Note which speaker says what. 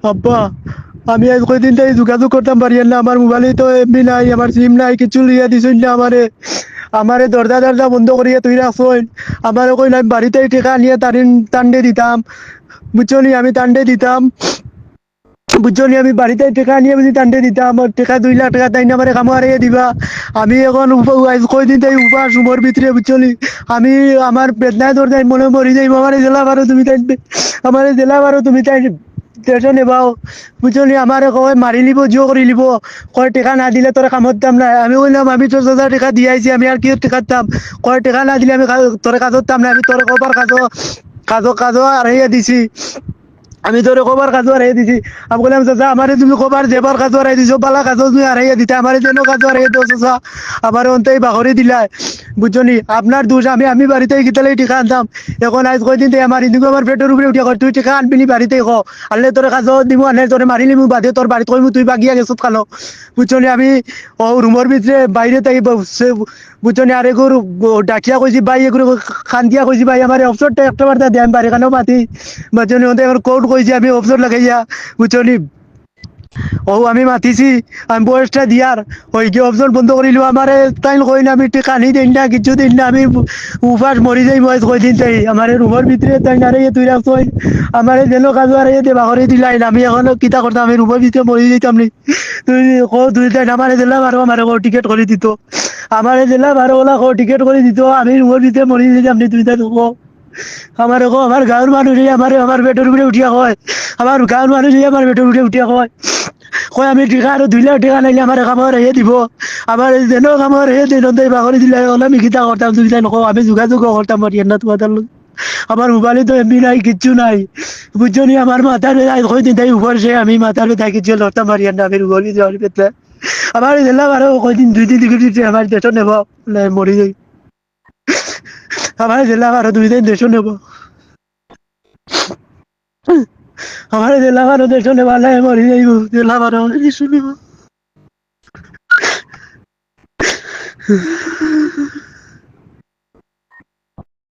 Speaker 1: আব্বা, আমি আজ কয়দিন থেকে যোগাযোগ করতাম পারি না, আমার মোবাইলে তো এমবি নাই, আমার সিম নাই, কিছু লিয়া দিছুন না আমারে। আমারে দরজা দরজা বন্ধ করিয়া তুই রাখছই। আমারে কইল আমি বাড়িতে টেকা নিয়ে তান্ডে দিতাম, বুঝছনি, আমি তান্ডে দিতাম, বুঝছনি, আমি বাড়িতে টেকা নিয়ে বুঝি তান্ডে দিতাম। আমার টেকা 2 লাখ টাকা তাই না আমারে কামো হারিয়ে দিবা। আমি এখন আজ কয়দিন থেকে উপাস উমর ভিতরে, বুঝছনি। আমি আমার বেদনায় দরজায় মনে মরি যাইব, আমার জেলা বারো তুমি তাই, আমার জেলা বারো তুমি তাই টেনশন নেবাও, বুঝছনি। আমার কয় মারি লিব, জিও করে লিব, কয় টাকা না দিলে তোর কামত দাম নাই। আমি বললাম আমি তো 10,000 টাকা দিয়ে আইছি, আমি আর কি টাকা দাম। কয় টাকা না দিলে আমি তোর কাজত দাম নাই, আমি তোর কবার কাজও আর দিছি, আমি তোরে কবার কাজ হারাই দিছি। আমি বললাম চাচা আমারে তুমি কবার যেবার কাজ হারাই দিছো, বালা কাজ তুমি হারাইয়া দিতে, আমারে যেন কাজ হারাইয়া দিও চাচা, আমার অন্তেই বাহরে দিলাই, বুঝছনি। আপনার দোষ, আমি বাড়িতে গিতালে টিকা আনতাম। এখন আজ কয়দিন থেকে আমার ইন্দুকে আমার পেটের উপরে উঠিয়া কয় তুই টিকা আনবি নি বাড়িতে, আনলে তোরে কাজ দিব, আনলে তোরে মারিলি মু বাদে তোর বাড়িতে কইমু তুই বাগিয়া গেছত খালো, বুঝছনি। আমি ও রুমের ভিতরে বাইরে থেকে বুঝছনি, আর এগুর ডাকিয়া কইছি ভাই, এগুলো খান্দিয়া কইছি ভাই আমার অবসরটা একটা বার্তা দেয়, আমি বাড়ি খানেও মাতি, বুঝছনি। ওদের এখন কোর্ট কইছি আমি অবসর লাগাইয়া, বুঝছনি। ও আমি মাতিছি, আমি বয়সটা দিয়ার ওই কি অপশন বন্ধ করিল আমারে, তাই কই না আমি কানি দিন না, কিছু দিন না, আমি উপাস মরি যাই বয়স কয়দিন তাই আমার রুমের ভিতরে তাই না রে তুই রাখছ, আমারে যেন কাজ আর দেবা করে দিলাই না, আমি এখন কিতা করতাম, আমি রুমের ভিতরে মরি যাইতাম নি। তুই তুই তাই আমারে দিলাম আর আমার টিকিট করে দিত, আমারে দিলাম আর ওলা টিকিট করে দিত, আমি রুমের ভিতরে মরি যাইতাম নি, তুই তাই আমার আমার গাঁৱৰ মানুহে আমার পেটের উপরে উঠিয়া কয়, আমার গাঁৱৰ মানুহে আমার পেটের উপরে উঠিয়া কয়, কয় আমি টিকা আর 2 লাখ টাকা নাইলে আমার কামড় রেহে দিব, আমার যেন কামড় রেহে দিন বাগরি দিলে হলে আমি কিতা করতাম, তুমি তাই নকো, আমি যোগাযোগ করতাম পারি না তোমাদের লোক। আমার মোবাইলে তো এমবি নাই, কিচ্ছু নাই, বুঝছনি। আমার মাথার কয়দিন তাই উপর সে আমি মাথার ব্যথা কিছু লড়তাম পারি না, আমি বলি যাওয়ার পেতে আমার দিলাম আরো কয়দিন 2 দিন দিকে আমার দেশ নেব, মরি যাই, আমার দিলাম আরো 2 দিন দেশ নেব, আমার দিলাম আরো দেশ নেব, মরি যাইব, দিলাম আরো দেশ নেব।